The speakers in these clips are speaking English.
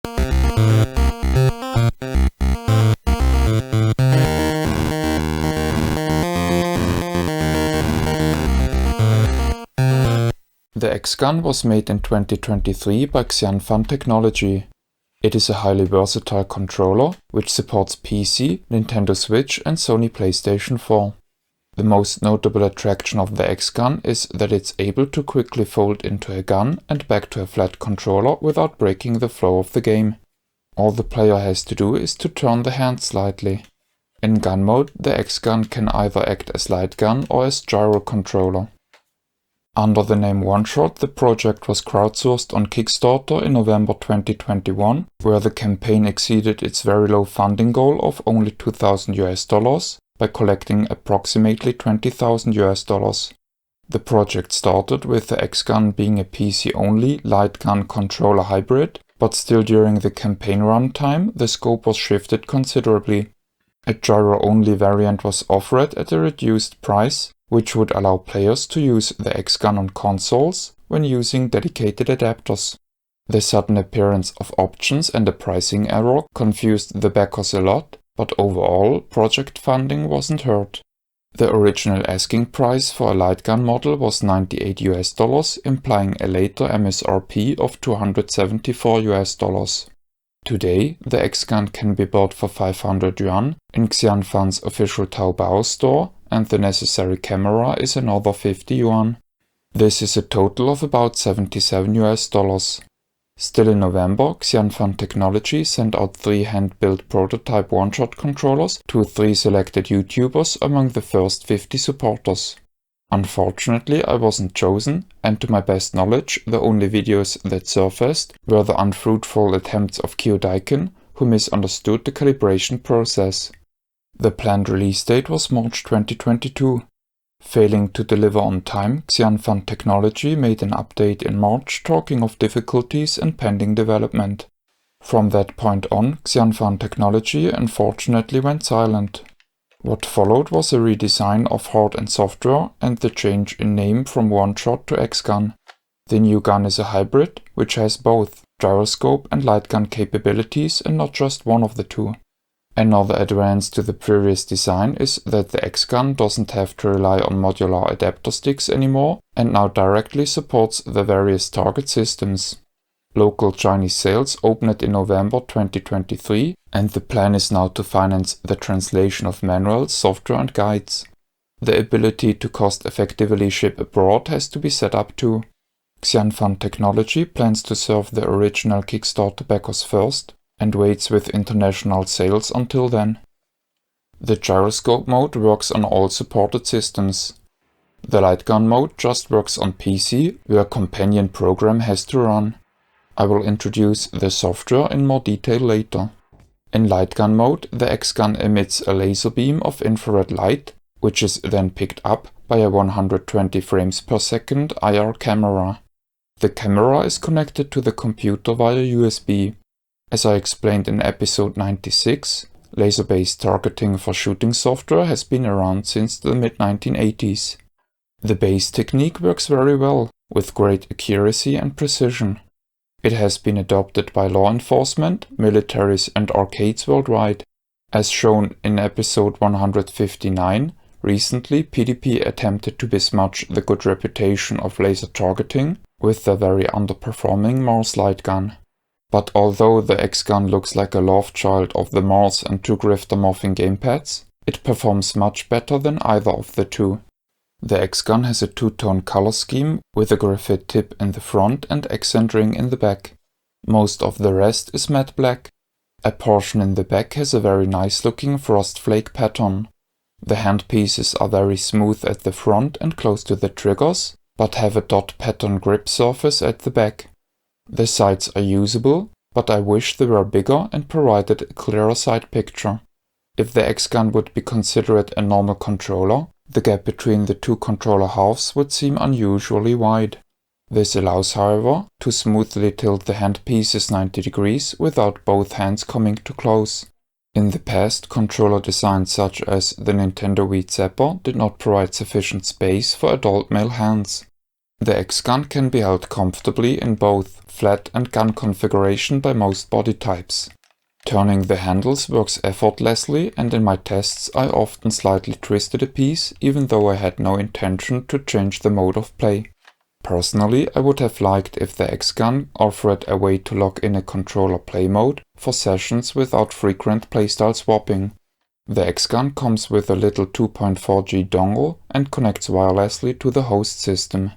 The XGun was made in 2023 by Xianfan Technology. It is a highly versatile controller which supports PC, Nintendo Switch and Sony PlayStation 4. The most notable attraction of the XGun is that it's able to quickly fold into a gun and back to a flat controller without breaking the flow of the game. All the player has to do is to turn the hand slightly. In gun mode, the XGun can either act as light gun or as gyro controller. Under the name OneShot, the project was crowdsourced on Kickstarter in November 2021, where the campaign exceeded its very low funding goal of only $2,000 by collecting approximately $20,000. The project started with the XGun being a PC-only light gun controller hybrid, but still during the campaign runtime, the scope was shifted considerably. A gyro-only variant was offered at a reduced price, which would allow players to use the XGun on consoles when using dedicated adapters. The sudden appearance of options and a pricing error confused the backers a lot, but overall, project funding wasn't hurt. The original asking price for a light gun model was $98, implying a later MSRP of $274. Today, the XGun can be bought for 500 yuan in Xianfan's official Taobao store, and the necessary camera is another 50 yuan. This is a total of about $77. Still in November, Xianfan Technology sent out 3 hand-built prototype OneShot controllers to 3 selected YouTubers among the first 50 supporters. Unfortunately, I wasn't chosen, and to my best knowledge, the only videos that surfaced were the unfruitful attempts of Kyodaiken, who misunderstood the calibration process. The planned release date was March 2022. Failing to deliver on time, Xianfan Technology made an update in March talking of difficulties and pending development. From that point on, Xianfan Technology unfortunately went silent. What followed was a redesign of hard and software and the change in name from OneShot to XGun. The new gun is a hybrid, which has both gyroscope and light gun capabilities and not just one of the two. Another advance to the previous design is that the XGun doesn't have to rely on modular adapter sticks anymore and now directly supports the various target systems. Local Chinese sales opened in November 2023, and the plan is now to finance the translation of manuals, software and guides. The ability to cost-effectively ship abroad has to be set up too. Xianfan Technology plans to serve the original Kickstarter backers first, and waits with international sales until then. The gyroscope mode works on all supported systems. The light gun mode just works on PC, where a companion program has to run. I will introduce the software in more detail later. In light gun mode, the XGun emits a laser beam of infrared light, which is then picked up by a 120 frames per second IR camera. The camera is connected to the computer via USB. As I explained in episode 96, laser-based targeting for shooting software has been around since the mid-1980s. The base technique works very well, with great accuracy and precision. It has been adopted by law enforcement, militaries and arcades worldwide. As shown in episode 159, recently PDP attempted to besmudge the good reputation of laser targeting with their very underperforming Mars light gun. But although the XGun looks like a love child of the Mars and 2 grifter morphing gamepads, it performs much better than either of the two. The XGun has a 2-tone color scheme with a graphite tip in the front and accent ring in the back. Most of the rest is matte black. A portion in the back has a very nice looking frost flake pattern. The handpieces are very smooth at the front and close to the triggers, but have a dot pattern grip surface at the back. The sides are usable, but I wish they were bigger and provided a clearer side picture. If the XGun would be considered a normal controller, the gap between the 2 controller halves would seem unusually wide. This allows, however, to smoothly tilt the handpieces 90 degrees without both hands coming too close. In the past, controller designs such as the Nintendo Wii Zapper did not provide sufficient space for adult male hands. The XGun can be held comfortably in both flat and gun configuration by most body types. Turning the handles works effortlessly, and in my tests I often slightly twisted a piece even though I had no intention to change the mode of play. Personally, I would have liked if the XGun offered a way to lock in a controller play mode for sessions without frequent playstyle swapping. The XGun comes with a little 2.4G dongle and connects wirelessly to the host system.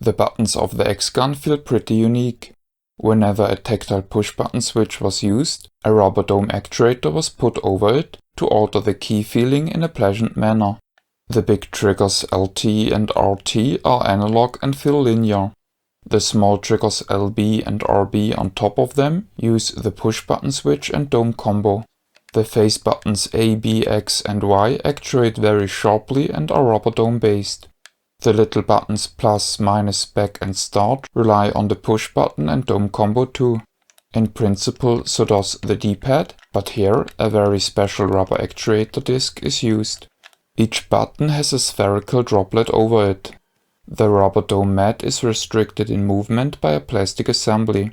The buttons of the XGun feel pretty unique. Whenever a tactile push-button switch was used, a rubber dome actuator was put over it to alter the key feeling in a pleasant manner. The big triggers LT and RT are analog and feel linear. The small triggers LB and RB on top of them use the push-button switch and dome combo. The face buttons A, B, X and Y actuate very sharply and are rubber dome based. The little buttons plus, minus, back and start rely on the push button and dome combo too. In principle so does the D-pad, but here a very special rubber actuator disc is used. Each button has a spherical droplet over it. The rubber dome mat is restricted in movement by a plastic assembly.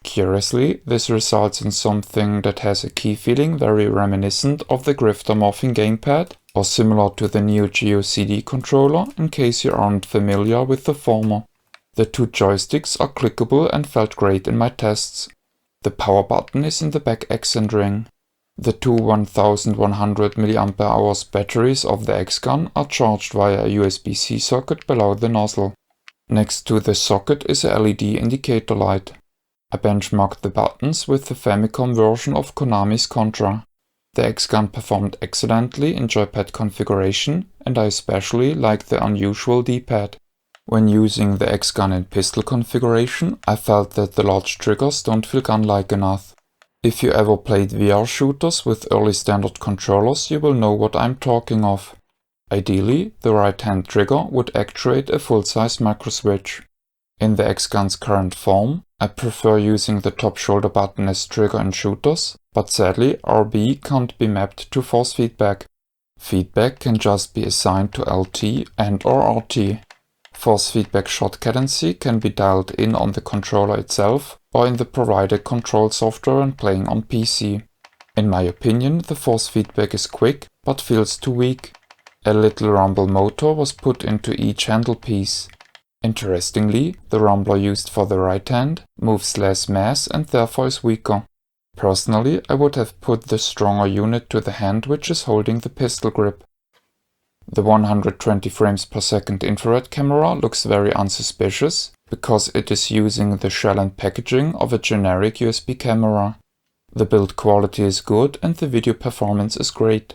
Curiously, this results in something that has a key feeling very reminiscent of the Grifter Morphing gamepad, or similar to the Neo Geo CD controller, in case you aren't familiar with the former. The two joysticks are clickable and felt great in my tests. The power button is in the back accent ring. The two 1100 mAh batteries of the XGun are charged via a USB-C socket below the nozzle. Next to the socket is a LED indicator light. I benchmarked the buttons with the Famicom version of Konami's Contra. The XGun performed excellently in joypad configuration, and I especially like the unusual D-pad. When using the XGun in pistol configuration, I felt that the large triggers don't feel gun-like enough. If you ever played VR shooters with early standard controllers, you will know what I'm talking of. Ideally, the right-hand trigger would actuate a full-size microswitch. In the XGun's current form, I prefer using the top shoulder button as trigger in shooters, but sadly RB can't be mapped to force feedback. Feedback can just be assigned to LT and or RT. Force feedback shot cadency can be dialed in on the controller itself or in the provided control software and playing on PC. In my opinion, the force feedback is quick but feels too weak. A little rumble motor was put into each handle piece. Interestingly, the rumbler used for the right hand moves less mass and therefore is weaker. Personally, I would have put the stronger unit to the hand which is holding the pistol grip. The 120 frames per second infrared camera looks very unsuspicious because it is using the shell and packaging of a generic USB camera. The build quality is good and the video performance is great.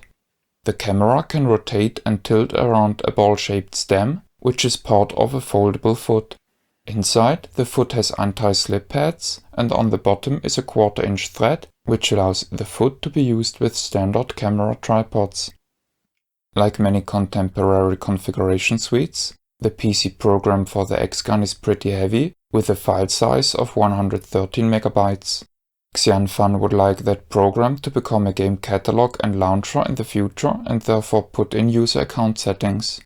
The camera can rotate and tilt around a ball-shaped stem, which is part of a foldable foot. Inside, the foot has anti-slip pads, and on the bottom is a 1/4-inch thread, which allows the foot to be used with standard camera tripods. Like many contemporary configuration suites, the PC program for the XGun is pretty heavy, with a file size of 113 MB. Xianfan would like that program to become a game catalog and launcher in the future and therefore put in user account settings.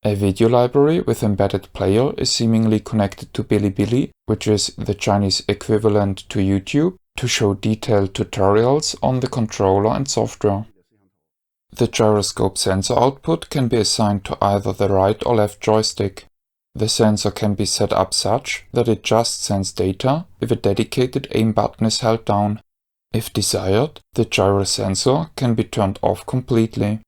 A video library with embedded player is seemingly connected to Bilibili, which is the Chinese equivalent to YouTube, to show detailed tutorials on the controller and software. The gyroscope sensor output can be assigned to either the right or left joystick. The sensor can be set up such that it just sends data if a dedicated aim button is held down. If desired, the gyro sensor can be turned off completely.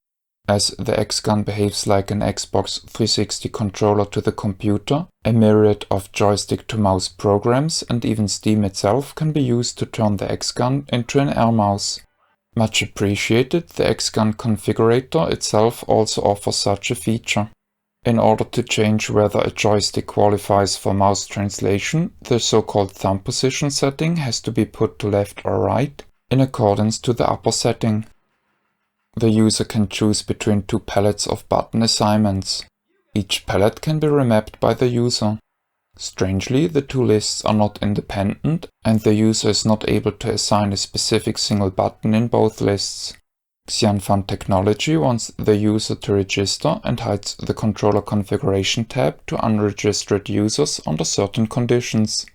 As the XGun behaves like an Xbox 360 controller to the computer, a myriad of joystick-to-mouse programs and even Steam itself can be used to turn the XGun into an air mouse. Much appreciated, the XGun configurator itself also offers such a feature. In order to change whether a joystick qualifies for mouse translation, the so-called thumb position setting has to be put to left or right in accordance to the upper setting. The user can choose between two palettes of button assignments. Each palette can be remapped by the user. Strangely, the two lists are not independent and the user is not able to assign a specific single button in both lists. Xianfan Technology wants the user to register and hides the controller configuration tab to unregistered users under certain conditions.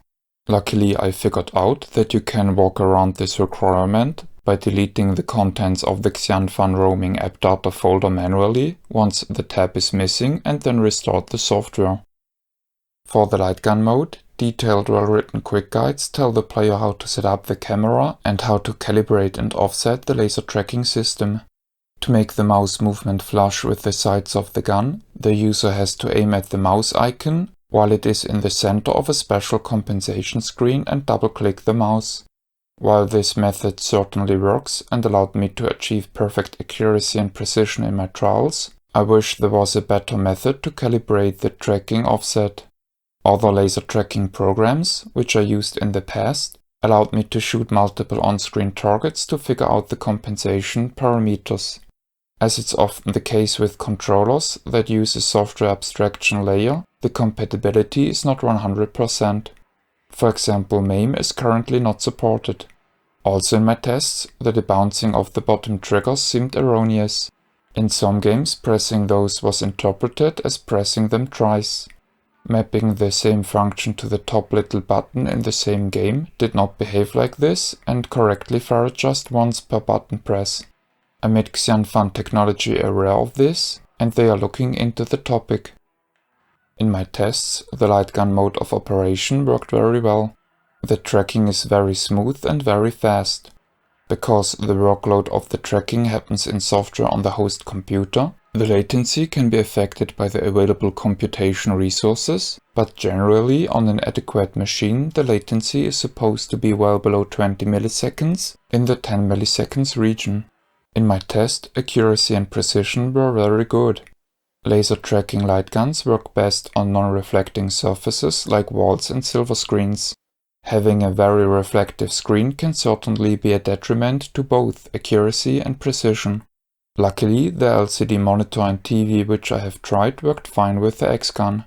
Luckily, I figured out that you can work around this requirement by deleting the contents of the Xianfan roaming app data folder manually once the tab is missing and then restore the software. For the light gun mode, detailed well-written quick guides tell the player how to set up the camera and how to calibrate and offset the laser tracking system. To make the mouse movement flush with the sights of the gun, the user has to aim at the mouse icon while it is in the center of a special compensation screen and double-click the mouse. While this method certainly works and allowed me to achieve perfect accuracy and precision in my trials, I wish there was a better method to calibrate the tracking offset. Other laser tracking programs, which I used in the past, allowed me to shoot multiple on-screen targets to figure out the compensation parameters. As it's often the case with controllers that use a software abstraction layer, the compatibility is not 100%. For example, MAME is currently not supported. Also in my tests, the debouncing of the bottom triggers seemed erroneous. In some games, pressing those was interpreted as pressing them twice. Mapping the same function to the top little button in the same game did not behave like this and correctly fired just once per button press. I made Xianfan Technology aware of this, and they are looking into the topic. In my tests, the light gun mode of operation worked very well. The tracking is very smooth and very fast. Because the workload of the tracking happens in software on the host computer, the latency can be affected by the available computation resources, but generally on an adequate machine the latency is supposed to be well below 20 milliseconds in the 10 milliseconds region. In my test, accuracy and precision were very good. Laser tracking light guns work best on non-reflecting surfaces like walls and silver screens. Having a very reflective screen can certainly be a detriment to both accuracy and precision. Luckily, the LCD monitor and TV which I have tried worked fine with the XGun.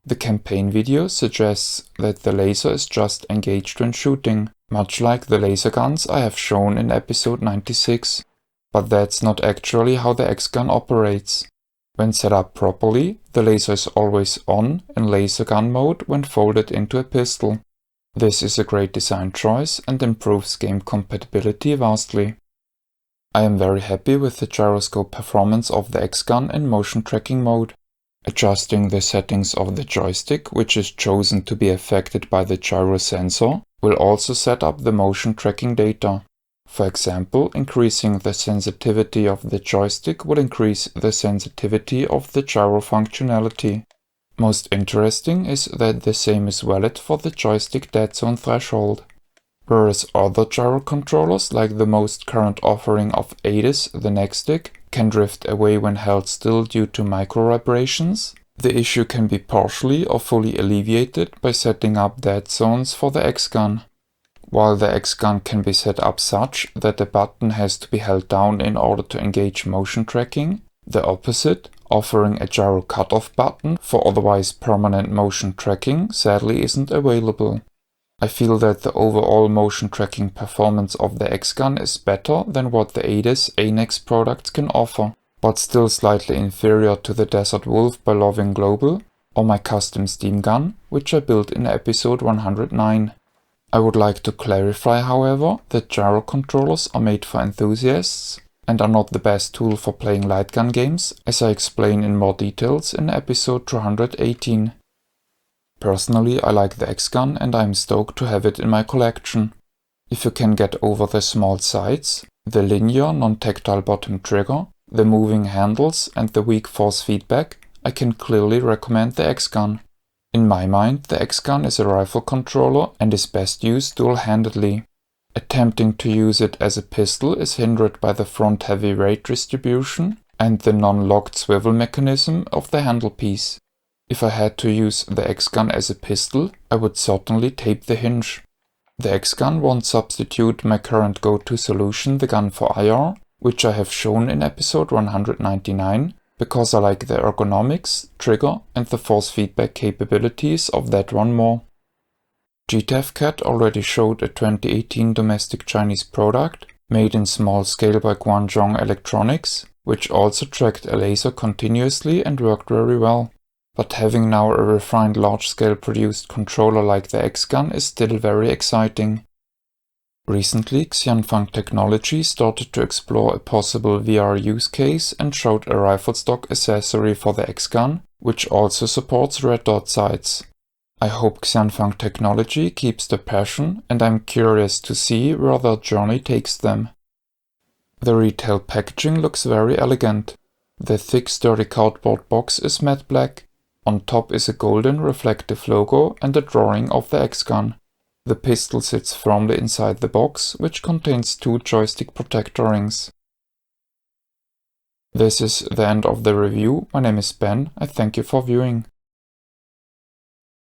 The campaign video suggests that the laser is just engaged when shooting, much like the laser guns I have shown in episode 96. But that's not actually how the XGun operates. When set up properly, the laser is always on in laser gun mode when folded into a pistol. This is a great design choice and improves game compatibility vastly. I am very happy with the gyroscope performance of the XGun in motion tracking mode. Adjusting the settings of the joystick, which is chosen to be affected by the gyro sensor, will also set up the motion tracking data. For example, increasing the sensitivity of the joystick will increase the sensitivity of the gyro functionality. Most interesting is that the same is valid for the joystick dead zone threshold. Whereas other gyro controllers, like the most current offering of ADIS, the Nextstick, can drift away when held still due to micro vibrations, the issue can be partially or fully alleviated by setting up dead zones for the XGun. While the XGun can be set up such that a button has to be held down in order to engage motion tracking, the opposite, offering a gyro cutoff button for otherwise permanent motion tracking, sadly isn't available. I feel that the overall motion tracking performance of the XGun is better than what the ADIS ANEX products can offer, but still slightly inferior to the Desert Wolf by Loving Global or my custom Steam gun, which I built in episode 109. I would like to clarify, however, that gyro controllers are made for enthusiasts and are not the best tool for playing light gun games, as I explain in more details in episode 218. Personally, I like the XGun and I am stoked to have it in my collection. If you can get over the small sides, the linear non-tactile bottom trigger, the moving handles and the weak force feedback, I can clearly recommend the XGun. In my mind, the XGun is a rifle controller and is best used dual-handedly. Attempting to use it as a pistol is hindered by the front heavy weight distribution and the non-locked swivel mechanism of the handle piece. If I had to use the XGun as a pistol, I would certainly tape the hinge. The XGun won't substitute my current go-to solution, the gun for IR, which I have shown in episode 199, because I like the ergonomics, trigger and the force feedback capabilities of that one more. GTAFCat already showed a 2018 domestic Chinese product, Made in small scale by Guangzhou Electronics, which also tracked a laser continuously and worked very well. But having now a refined large-scale produced controller like the XGun is still very exciting. Recently, Xianfan Technology started to explore a possible VR use case and showed a rifle stock accessory for the XGun, which also supports red dot sights. I hope Xianfan Technology keeps the passion, and I'm curious to see where their journey takes them. The retail packaging looks very elegant. The thick sturdy cardboard box is matte black. On top is a golden reflective logo and a drawing of the XGun. The pistol sits firmly inside the box, which contains 2 joystick protector rings. This is the end of the review. My name is Ben. I thank you for viewing.